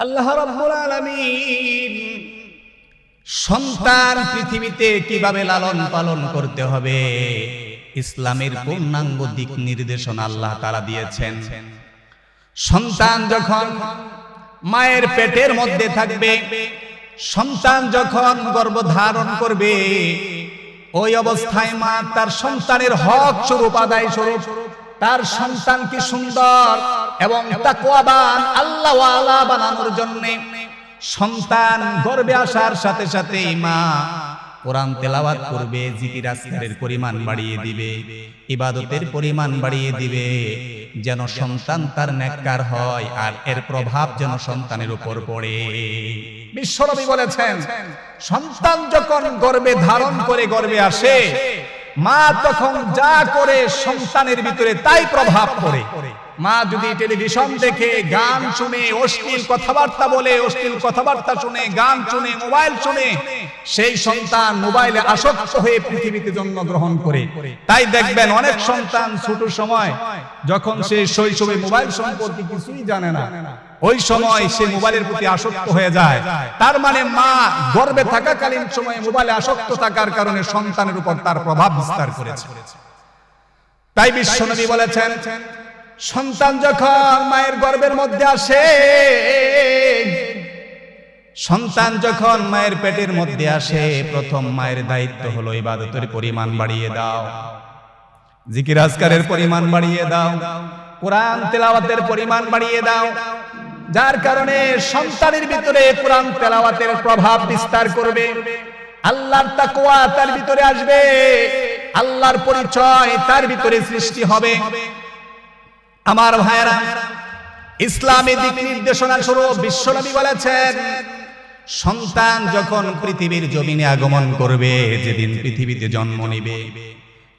আল্লাহ রাব্বুল আলামিন সন্তান পৃথিবীতে কিভাবে লালন পালন করতে হবে ইসলামের পূর্ণাঙ্গ দিক নির্দেশনা আল্লাহ তাআলা দিয়েছেন। সন্তান যখন মায়ের পেটের মধ্যে থাকবে, সন্তান যখন গর্ভধারণ করবে, ওই অবস্থায় মা তার সন্তানের হক স্বরূপ আদায় স্বরূপ তার সন্তানকে সুন্দর এবং তাকওয়াবান আল্লাহওয়ালা বানানোর জন্য সন্তান গর্ভে আসার সাথে সাথেই মা কোরআন তেলাওয়াত করবে, জিকির আজকারের পরিমাণ বাড়িয়ে দিবে, ইবাদতের পরিমাণ বাড়িয়ে দিবে, যেন সন্তান তার নেককার হয় আর এর প্রভাব যেন সন্তানের উপর পড়ে। বিশ্বনবী বলেছেন, সন্তান যখন গর্ভে ধারণ করে গর্ভে আসে, মা তখন যা করে সন্তানের ভিতরে তাই প্রভাব পড়ে। মা যদি টেলিভিশন দেখে, গান শুনে, অশ্লীল কথাবার্তা বলে, অশ্লীল কথাবার্তা শুনে, গান শুনে, মোবাইল শুনে, সেই সন্তান মোবাইলে আসক্ত হয়ে পৃথিবীতে জন্মগ্রহণ করে। তাই দেখবেন অনেক সন্তান ছোট সময় যখন সে শৈশবে মোবাইল সম্পর্কে কিছুই জানে না, ওই সময় সে মোবাইলের প্রতি আসক্ত হয়ে যায়। তার মানে মা গর্ভে থাকাকালীন সময়ে মোবাইলে আসক্ত থাকার কারণে সন্তানের উপর তার প্রভাব বিস্তার করেছে। তাই বিশ্বনবী বলেছেন, সন্তান যখন মায়ের গর্ভের মধ্যে আসে, সন্তান যখন মায়ের পেটের মধ্যে আসে, প্রথম মায়ের দায়িত্ব হলো ইবাদতের পরিমাণ বাড়িয়ে দাও, জিকির আজকারের পরিমাণ বাড়িয়ে দাও, কোরআন তেলাওয়াতের পরিমাণ বাড়িয়ে দাও, যার কারণে সন্তানের ভিতরে কোরআন তেলাওয়াতের প্রভাব বিস্তার করবে, আল্লাহর তাকওয়া তার ভিতরে আসবে, আল্লাহর পরিচয় তার ভিতরে সৃষ্টি হবে। আমার ভাইয়েরা, ইসলামী দিক নির্দেশনা স্বরূপ বিশ্বনবী বলেছেন, সন্তান যখন পৃথিবীর জমিনে আগমন করবে, যেদিন পৃথিবীতে জন্ম নেবে,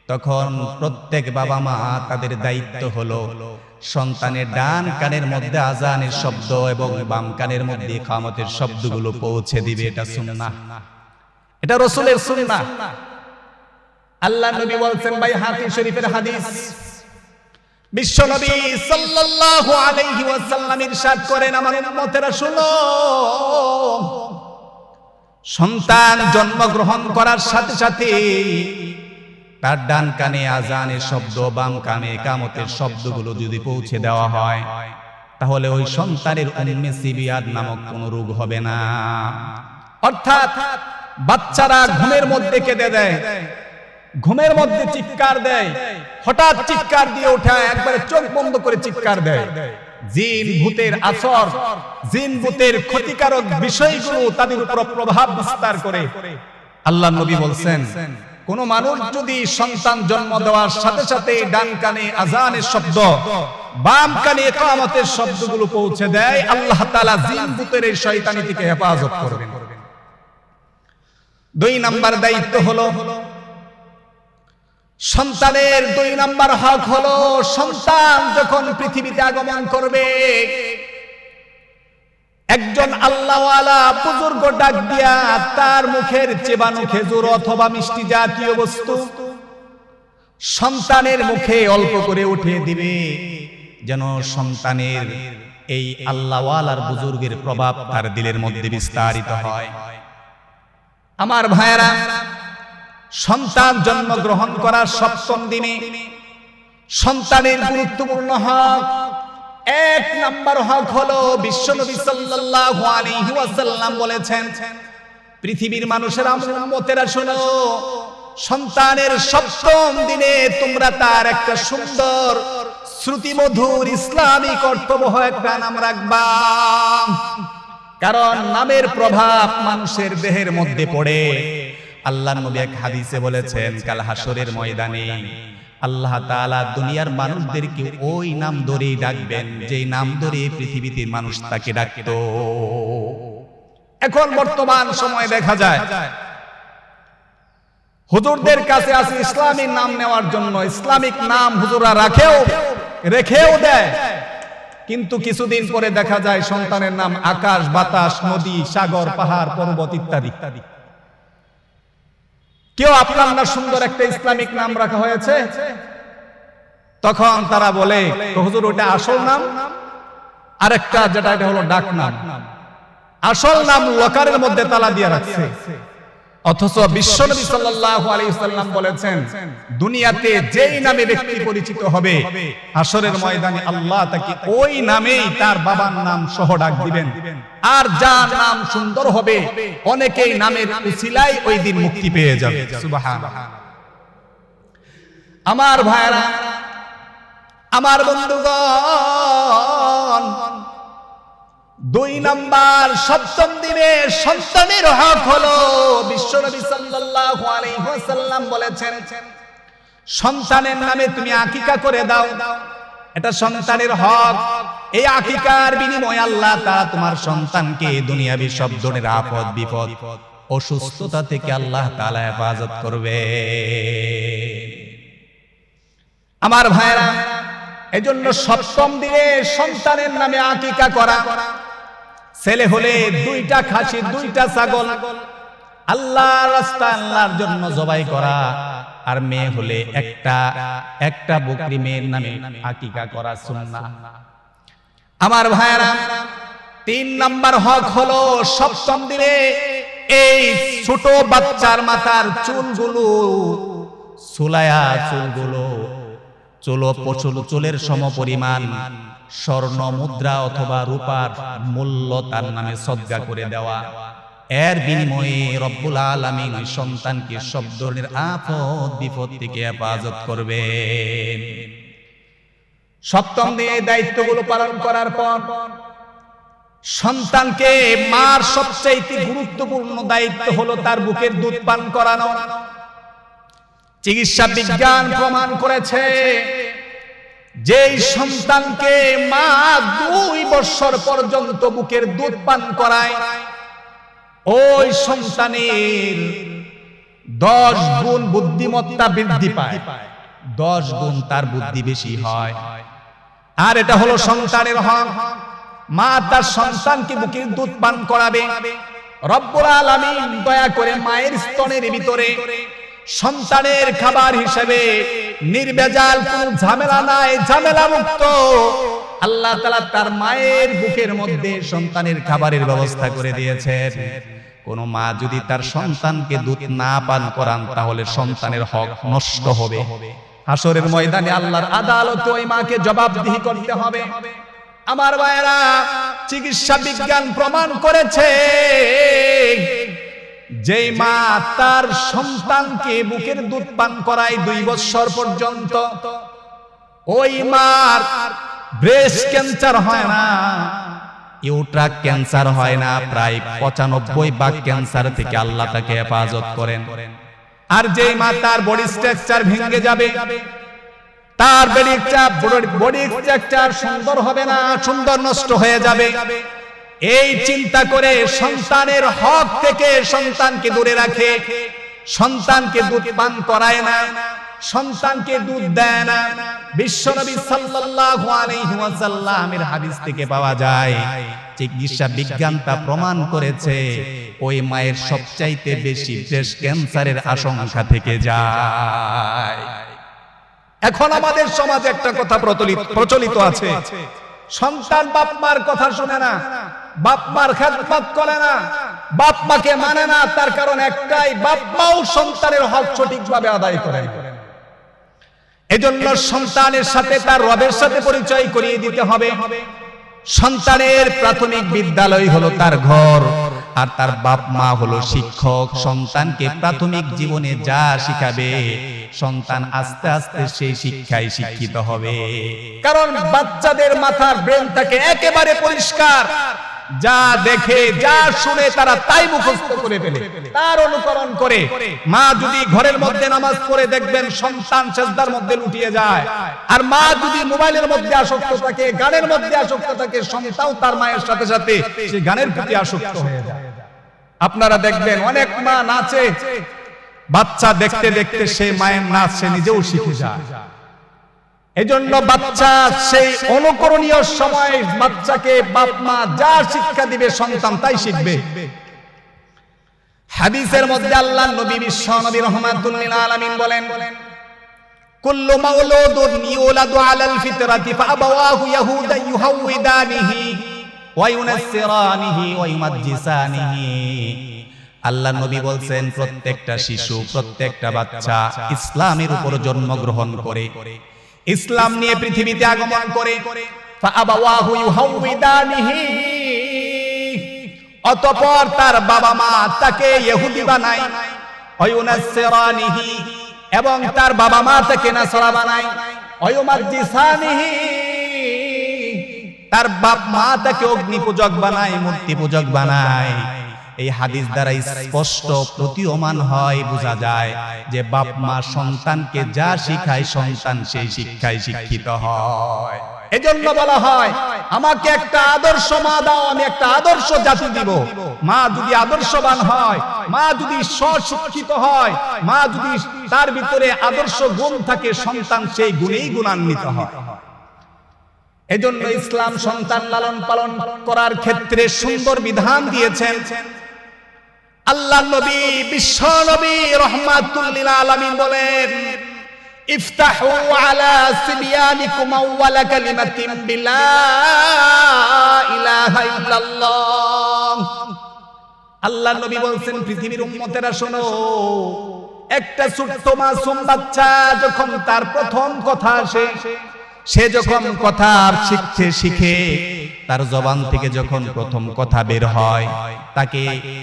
তখন প্রত্যেক বাবা মা তাদের দায়িত্ব হলো সন্তানের ডান কানের মধ্যে আজানের শব্দ এবং বাম কানের মধ্যে ইকামতের শব্দগুলো পৌঁছে দিবে। এটা সুন্নাহ, এটা রাসূলের সুন্নাহ। আল্লাহ নবী বলছেন, বাইহাকি শরীফের হাদিস, বিশ্বনবী সাল্লাল্লাহু আলাইহি ওয়াসাল্লাম ইরশাদ করেন, আমার উম্মতেরা শুনো, সন্তান জন্মগ্রহণ করার সাথে সাথে তার ডান কানে আজানের শব্দ, বাম কানে ইকামতের শব্দগুলো যদি পৌঁছে দেওয়া হয়, তাহলে ওই সন্তানের উম্মে সিবিয়াত নামক কোনো রোগ হবে না। অর্থাৎ বাচ্চারা ঘুমের মধ্যে কেঁদে দেয়, ঘুমের মধ্যে চিৎকার দেয়, হঠাৎ চিৎকার দিয়ে ওঠে, একবারে চোখ বন্ধ করে চিৎকার দেয়, জিন ভূতের আসর, জিন ভূতের ক্ষতিকারক বিষয়গুলো তাদের উপর প্রভাব বিস্তার করে। আল্লাহ নবী বলছেন, কোন মানুষ যদি সন্তান জন্ম দেওয়ার সাথে সাথে ডান কানে আজানের শব্দ, বাম কানে ইকামতের শব্দগুলো পৌঁছে দেয়, আল্লাহ তাআলা জিন ভূতের এই শয়তানি থেকে হেফাজত করবেন। দুই নাম্বার দায়িত্ব হলো, সন্তানের দুই নাম্বার হক হলো, সন্তান যখন পৃথিবীতে আগমন করবে, একজন আল্লাহওয়ালা বুজুর্গ ডাক দিয়া তার মুখের চেবানো খেজুর অথবা মিষ্টি জাতীয় বস্তু সন্তানের মুখে অল্প করে উঠিয়ে দিবে, যেন সন্তানের এই আল্লাহওয়ালার বুজুর্গের প্রভাব তার দিলের মধ্যে বিস্তারিত হয়। আমার ভাইয়েরা, সন্তান জন্মগ্রহণ করার সপ্তম দিনে সন্তানের গুরুত্বপূর্ণ হক, এক নাম্বার হক হলো, বিশ্বনবী সাল্লাল্লাহু আলাইহি ওয়াসাল্লাম বলেছেন, পৃথিবীর মানুষেরা, উম্মতেরা শোনো, সন্তানের সপ্তম দিনে তোমরা তার একটা সুন্দর শ্রুতিমধুর ইসলামিক অর্থবহ একটা নাম রাখবা, কারণ নামের প্রভাব মানুষের দেহের মধ্যে পড়ে। আল্লাহর নবী এক হাদিসে বলেছেন, কাল হাসরের ময়দানে আল্লাহ তাআলা দুনিয়ার মানুষদেরকে ওই নাম ধরেই ডাকবেন যেই নাম ধরে পৃথিবীতে মানুষ তাকে ডাকতো। এখন বর্তমান সময়ে দেখা যায় হুজুরদের কাছে আছে ইসলামিক নাম নেওয়ার জন্য, ইসলামিক নাম হুজুররা রেখেও দেয়, কিন্তু কিছুদিন পরে দেখা যায় সন্তানের নাম আকাশ, বাতাস, নদী, সাগর, পাহাড়, পর্বত ইত্যাদি। কেউ আপনার না সুন্দর একটা ইসলামিক নাম রাখা হয়েছে, তখন তারা বলে, হুজুর ওটা আসল নাম, আরেকটা যেটা এটা হলো ডাক নাম। আসল নাম লকারের মধ্যে তালা দিয়ে রাখছে। অথচ বিশ্বনবী সাল্লাল্লাহু আলাইহি ওয়াসাল্লাম বলেছেন, দুনিয়াতে যেই নামে ব্যক্তি পরিচিত হবে, হাসরের ময়দানে আল্লাহ তাকে ওই নামেই তার বাবার নাম সহ ডাক দিবেন। আর যার নাম সুন্দর হবে, অনেকেই নামের উসিলায় ওই দিন মুক্তি পেয়ে যাবে। সুবহানাল্লাহ। আমার ভাইরা, আমার বন্ধুগণ, 2 নাম্বার সপ্তম দিনে সন্তানের হক হলো, বিশ্বনবী সাল্লাল্লাহু আলাইহি ওয়াসাল্লাম বলেছেন, সন্তানের নামে তুমি আকিকা করে দাও, এটা সন্তানের হক। এই আকিকার বিনিময়ে আল্লাহ তাআলা তোমার সন্তানকে দুনিয়াবি সব ধরনের আপদ বিপদ অসুস্থতা থেকে আল্লাহ তাআলা হেফাজত করবে। আমার ভাইরা, এজন্য সপ্তম দিনে সন্তানের নামে আকিকা করা। ছেলে হলে 2টা খাসি, 2টা ছাগল আল্লাহর রাস্তায় আল্লাহর জন্য জবাই করা, আর মেয়ে হলে একটা বকরি মেয়ের নামে আকিকা করা সুন্নাহ। আমার ভাইরা, 3 নাম্বার হক হলো সপ্তম দিনে এই ছোট বাচ্চার মাথার চুলগুলো, সুলায়া চুলের সমপরিমাণ স্বর্ণ মুদ্রা অথবা রূপার মূল্য তার নামে সদকা করে দেওয়া। এর বিনিময়ে রব্বুল আলামিন ওই সন্তানকে সব ধরনের আপদ বিপদ থেকে হেফাজত করবেন। সপ্তম দিনে দায়িত্বগুলো পালন করার পর সন্তানকে মার সবচেয়ে গুরুত্বপূর্ণ দায়িত্ব হলো তার বুকের দুধ পান করানো। চিকিৎসা বিজ্ঞান প্রমাণ করেছে, যেই সন্তানকে মা 2 বছর পর্যন্ত বুকের দুধ পান করায়, ওই সন্তানের 10 গুণ বুদ্ধিমত্তা বৃদ্ধি পায়, 10 গুণ তার বুদ্ধি বেশি হয়। আর এটা হলো সন্তানের হক। মা তার সন্তানকে বুকের দুধ পান করাবে। রব্বুল আলামিন দয়া করে মায়ের স্তনের ভিতরে সন্তানের খাবার হিসেবে নির্ভেজাল, কোনো ঝামেলা নাই, ঝামেলা মুক্ত আল্লাহ তাআলা তার মায়ের বুকের মধ্যে সন্তানের খাবারের ব্যবস্থা করে দিয়েছেন। কোন মা যদি তার সন্তানকে দুধ না পান করান, তাহলে সন্তানের হক নষ্ট হবে। হাসরের ময়দানে আল্লাহর আদালতে ওই মাকে জবাবদিহি করতে হবে। আমার ভাইরা, চিকিৎসা বিজ্ঞান প্রমাণ করেছে, যেই মা তার সন্তানকে বুকের দুধ পান করায় 2 বছর পর্যন্ত, ওই মার ব্রেস্ট ক্যান্সার হয় না, ইউট্রাক ক্যান্সার হয় না, প্রায় 95 ক্যান্সার থেকে আল্লাহ তাকে হেফাজত করেন। আর যেই মা তার বডি স্ট্রাকচার ভেঙে যাবে, তার বডি স্ট্রাকচার সুন্দর হবে না, সুন্দর নষ্ট হয়ে যাবে, এই চিন্তা করে সন্তানের হক থেকে সন্তানকে দূরে রাখে, সন্তানকে দুধ পান করায় না, সন্তানকে দুধ দেয় না। বিশ্বনবী সাল্লাল্লাহু আলাইহি ওয়াসাল্লামের হাদিস থেকে পাওয়া যায়, চিকিৎসা বিজ্ঞান তা প্রমাণ করেছে, ওই মায়ের সবচাইতে বেশি ব্রেস্ট ক্যান্সারের আশঙ্কা থেকে যায়। এখন আমাদের সমাজে একটা কথা প্রচলিত আছে, সন্তান বাপ মার কথা শুনে না, বাপ মার খেদমত করে না, বাপ মাকে মানে না। তার কারণ একটাই, বাপ মাও সন্তানের হক সঠিকভাবে আদায় করে না। এজন্য সন্তানের সাথে তার রবের সাথে পরিচয় করিয়ে দিতে হবে। সন্তানের প্রাথমিক বিদ্যালয় হলো তার ঘর, আর তার বাপ মা হলো শিক্ষক। সন্তানকে প্রাথমিক জীবনে যা শিখাবে, সন্তান আস্তে আস্তে সেই শিক্ষায় শিক্ষিত হবে। কারণ বাচ্চাদের মাথার ব্রেন থাকে একেবারে পরিষ্কার, যা দেখে যা শুনে তারা তাই মুখস্থ করে ফেলে, তার অনুকরণ করে। মা যদি ঘরের মধ্যে নামাজ পড়ে, দেখবেন সন্তান সেজদার মধ্যে লুটিয়ে যায়। আর মা যদি মোবাইলের মধ্যে আসক্ত থাকে, গানের মধ্যে আসক্ত থাকে, সন্তানও তার মায়ের সাথে সাথে সেই গানের প্রতি আসক্ত হয়ে যায়। আপনারা দেখবেন অনেক মা নাচে, বাচ্চা দেখতে দেখতে সেই মায়ের নাচ সে নিজেও শিখে যায়। এজন্য বাচ্চা সেই অনুকরণীয় সময় বাচ্চাকে বাপ মা যা শিক্ষা দিবে, সন্তান তাই শিখবে। হাদিসের মধ্যে আল্লাহর নবী বিশ্ব নবী রাহমাতুল লিল আলামিন বলেন, কুল্লু মাউলুদুন ইউলাদু আলাল ফিতরাতি ফাআবাওয়াহু ইয়াহুদান ইউহাউইদানিহি ওয়া ইউনাসসিরানিহি ওয়া ইউমাজ্জিসানিহি। আল্লাহ নবী বলছেন প্রত্যেকটা শিশু, প্রত্যেকটা বাচ্চা ইসলামের উপর জন্মগ্রহণ করে, ইসলাম নিয়ে পৃথিবীতে আগমন করে, ফাআবাওয়াহু ইউহাউইদানিহি, অতঃপর তার বাবা মা তাকে ইহুদি বানায়, ওয়া ইউনাসসিরানিহি, এবং তার বাবা মা তাকে নাসারা বানায়, ওয়া ইউমাজ্জিসানিহি, তার বাপ মা তাকে অগ্নি পূজক বানায়, মূর্তি পূজক বানায়। এই হাদিস দ্বারা স্পষ্ট প্রতীয়মান হয়, বোঝা যায় যে বাপ মা সন্তানকে যা শিখায় সন্তান সেই শিক্ষায় শিক্ষিত হয়। এজন্য বলা হয় আমাকে একটা আদর্শ মা দাও, আমি একটা আদর্শ জাতি দিব। মা যদি আদর্শবান হয়, মা যদি সুশিক্ষিত হয়, মা যদি তার ভিতরে আদর্শ গুণ থাকে, সন্তান সেই গুণেই গুণান্বিত হয়। এজন্য ইসলাম সন্তান লালন পালন করার ক্ষেত্রে সুন্দর বিধান দিয়েছেন। আল্লাহ নবী, বিশ্ব নবী রাহমাতুল লিল আলামিন বলেন, ইফতাহু আলা সিবিয়ানিকুম আউওয়ালা কালিমাতিন বিলা ইলাহা ইল্লাল্লাহ। আল্লাহ নবী বলেন পৃথিবীর উম্মতেরা শোনো, একটা ছোট্ট মাসুম বাচ্চা যখন তার প্রথম কথা আসে, সে যখন কথা শিখে, তার জবান থেকে যখন প্রথম কথা বের হয়, তাকে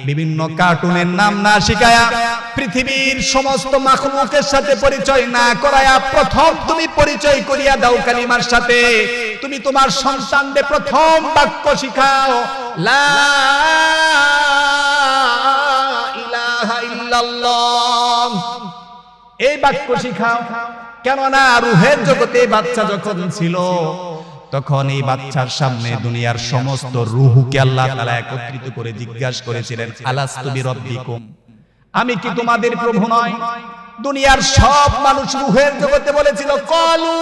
বিভিন্ন কার্টুনের নাম না শিখায়া, পৃথিবীর সমস্ত মাখলুকের সাথে পরিচয় না করায়া, প্রথম তুমি পরিচয় করিয়া দাও কালিমার সাথে। তুমি তোমার সন্তানদের প্রথম বাক্য শিখাও, লা ইলাহা ইল্লাল্লাহ, এই বাক্য শিখাও। কেননা রুহের জগতে বাচ্চা যখন ছিল, তখন এই বাচ্চার সামনে দুনিয়ার সমস্ত রূহকে আল্লাহ তাআলা একত্রিত করে জিজ্ঞাসা করেছিলেন, আলাস্তু বিরাব্বিকুম, আমি কি তোমাদের প্রভু নয়? দুনিয়ার সব মানুষ রূহের জগতে বলেছিল ক্বালু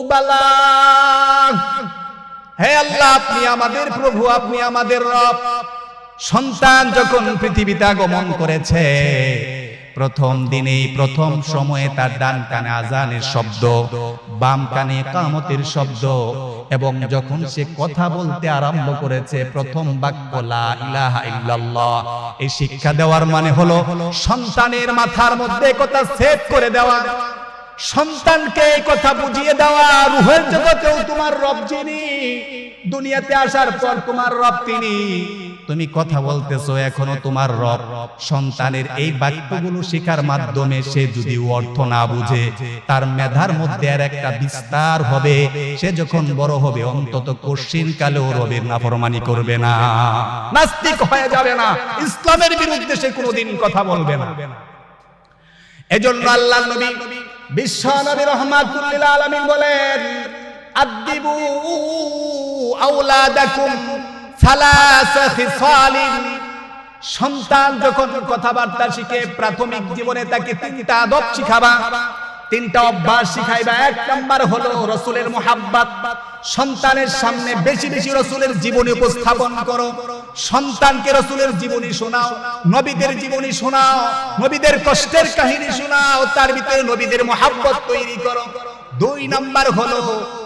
বালা, হে আল্লাহ আপনি আমাদের প্রভু, আপনি আমাদের রব। সন্তান যখন পৃথিবীতে আগমন করেছে, প্রথম দিনেই প্রথম সময়ে তার ডান কানে আজানের শব্দ, বাম কানে ইকামতের শব্দ, এবং যখন সে কথা বলতে আরম্ভ করেছে প্রথম বাক্য লা ইলাহা ইল্লাল্লাহ। এই শিক্ষা দেওয়ার মানে হলো সন্তানের মাথার মধ্যে কথা সেট করে দেওয়া, সন্তানকে এই কথা বুঝিয়ে দেওয়া, রূহের জগতেও তোমার রব যিনি, দুনিয়াতে আসার পর তোমার রব তিনি। তুমি কথা বলতেছো, এখনো তোমার রব। সন্তানের এই বাক্যগুলো শেখার মাধ্যমে সে যদি অর্থ না বুঝে, তার মেধার মধ্যে আর একটা বিস্তার হবে। সে যখন বড় হবে অন্তত কঠিন কালেও রবের নাফরমানি করবে না, নাস্তিক হয়ে যাবে না, ইসলামের বিরুদ্ধে সে কোনোদিন কথা বলবে না। এজন্য আল্লাহর নবী, বিশ্ব নবী রাহমাতুল লিল আলামিন বলেন, আদিবু আওলাদাকুম সালাসা খিসালিন, সন্তান যখন কথাবার্তা শিখে প্রাথমিক জীবনে তাকে তিনটা আদব শিখাবা, তিনটা অভ্যাস শিখাইবা। এক নাম্বার হলো রাসূলের মুহাব্বত, সন্তানের সামনে বেশি বেশি রাসূলের জীবনী উপস্থাপন করো, সন্তানকে রাসূলের জীবনী শোনাও, নবীদের জীবনী শোনাও, নবীদের কষ্টের কাহিনী শোনাও, তার ভিতরে নবীদের মুহাব্বত তৈরি করো। দুই নাম্বার হলো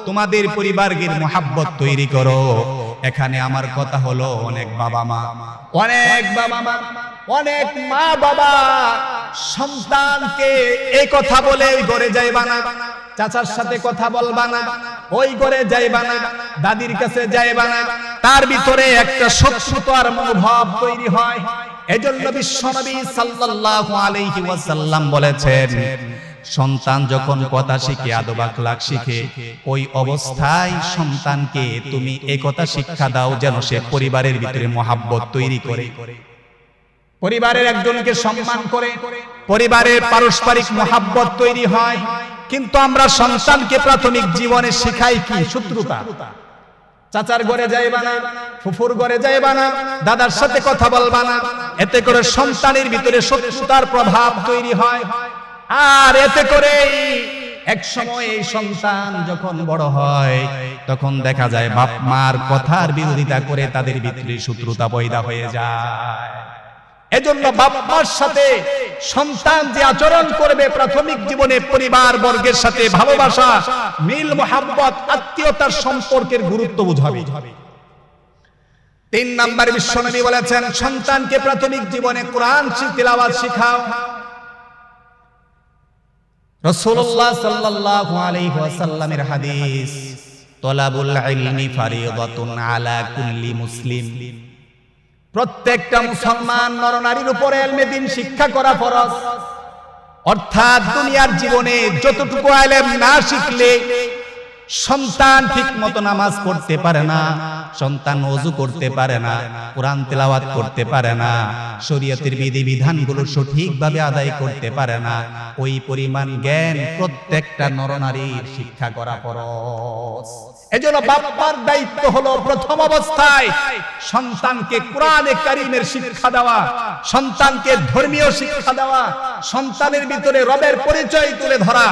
তোমাদের পরিবারের মুহাব্বত তৈরি করো। এখানে আমার কথা হলো অনেক বাবা মা, অনেক মা বাবা সন্তানকে এই কথা বলে ওই ঘরে যাইবা না, চাচার সাথে কথা বলবা না, ওই ঘরে যাইবা না, দাদির কাছে যাইবা না, তার ভিতরে একটা শত্রুতার মনোভাব তৈরি হয়। এজন্য বিশ্বনবী সাল্লাল্লাহু আলাইহি ওয়াসাল্লাম বলেছেন, সন্তান যখন কথা শিখে, আদব আখলাক শিখে, ওই অবস্থায় সন্তানকে তুমি এই কথা শিক্ষা দাও যেন সে পরিবারের ভিতরে মহাব্বত তৈরি করে, পরিবারের একজনকে সম্মান করে, পরিবারের পারস্পরিক মহাব্বত তৈরি হয়। কিন্তু আমরা সন্তানকে প্রাথমিক জীবনে শেখাই কি? শত্রুতা। চাচার ঘরে যাইবা না, ফুফুর ঘরে যাইবা না, দাদার সাথে কথা বলবা না। এতে করে সন্তানের ভিতরে শত্রুতার প্রভাব তৈরি হয়। আর এতে করে এক সময় এই সন্তান যখন বড় হয়, তখন দেখা যায় বাপ মার কথার বিরোধিতা করে তাদের ভিতরে শত্রুতা পয়দা হয়ে যায়। এজন্য বাপ মার সাথে সন্তান যে আচরণ করবে প্রাথমিক জীবনে, পরিবার বর্গের সাথে ভালোবাসা, মিল, মোহাব্বত, আত্মীয়তার সম্পর্কের গুরুত্ব বুঝাবে। তিন নাম্বার বিশ্বনবী বলেছেন সন্তানকে প্রাথমিক জীবনে কোরআন তিলাওয়াত শিখাও। রাসূলুল্লাহ সাল্লাল্লাহু আলাইহি ওয়াসাল্লামের হাদিস, তলাবুল ইলমি ফারিদাতুন আলা কুল্লি মুসলিম, প্রত্যেকটা মুসলমান নরনারীর উপরে ইলমে দ্বীন শিক্ষা করা ফরজ। অর্থাৎ দুনিয়ার জীবনে যতটুকু ইলম না শিখলে সন্তান ঠিকমতো নামাজ পড়তে পারে না, সন্তান ওযু করতে পারে না, কোরআন তেলাওয়াত করতে পারে না, শরীয়তের বিধিবিধানগুলো সঠিকভাবে আদায় করতে পারে না, ওই পরিমাণ জ্ঞান প্রত্যেকটা নরনারীর শিক্ষা করা ফরজ। এজন্য বাবার দায়িত্ব হলো প্রথম অবস্থায় সন্তানকে কোরআনে কারীমের শিক্ষা দেওয়া, সন্তানকে ধর্মীয় শিক্ষা দেওয়া, সন্তানের ভিতরে রবের পরিচয় তুলে ধরা।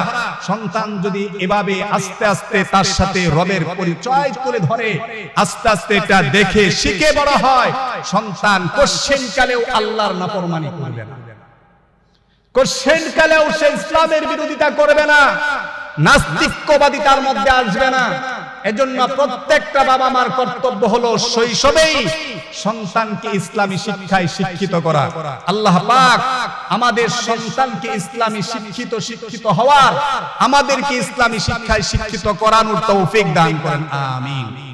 সন্তান যদি এভাবে আস্তে আস্তে তার সাথে রবের পরিচয় তুলে ধরে, আস্তে আস্তে এটা দেখে শিখে বড় হয়, সন্তান কোশ্চেন কালেও আল্লাহর নাফরমানি করবে না, কোশ্চেন কালেও সে ইসলামের বিরোধিতা করবে না, নাস্তিক্যবাদী তার মধ্যে আসবে না। এজন্য প্রত্যেকটা বাবা মার কর্তব্য হলো শৈশবেই সন্তানকে ইসলামী শিক্ষায় শিক্ষিত করা। আল্লাহ পাক আমাদের সন্তানকে ইসলামী শিক্ষিত হওয়ার, আমাদেরকে ইসলামী শিক্ষায় শিক্ষিত করানোর তৌফিক দান করেন, আমিন।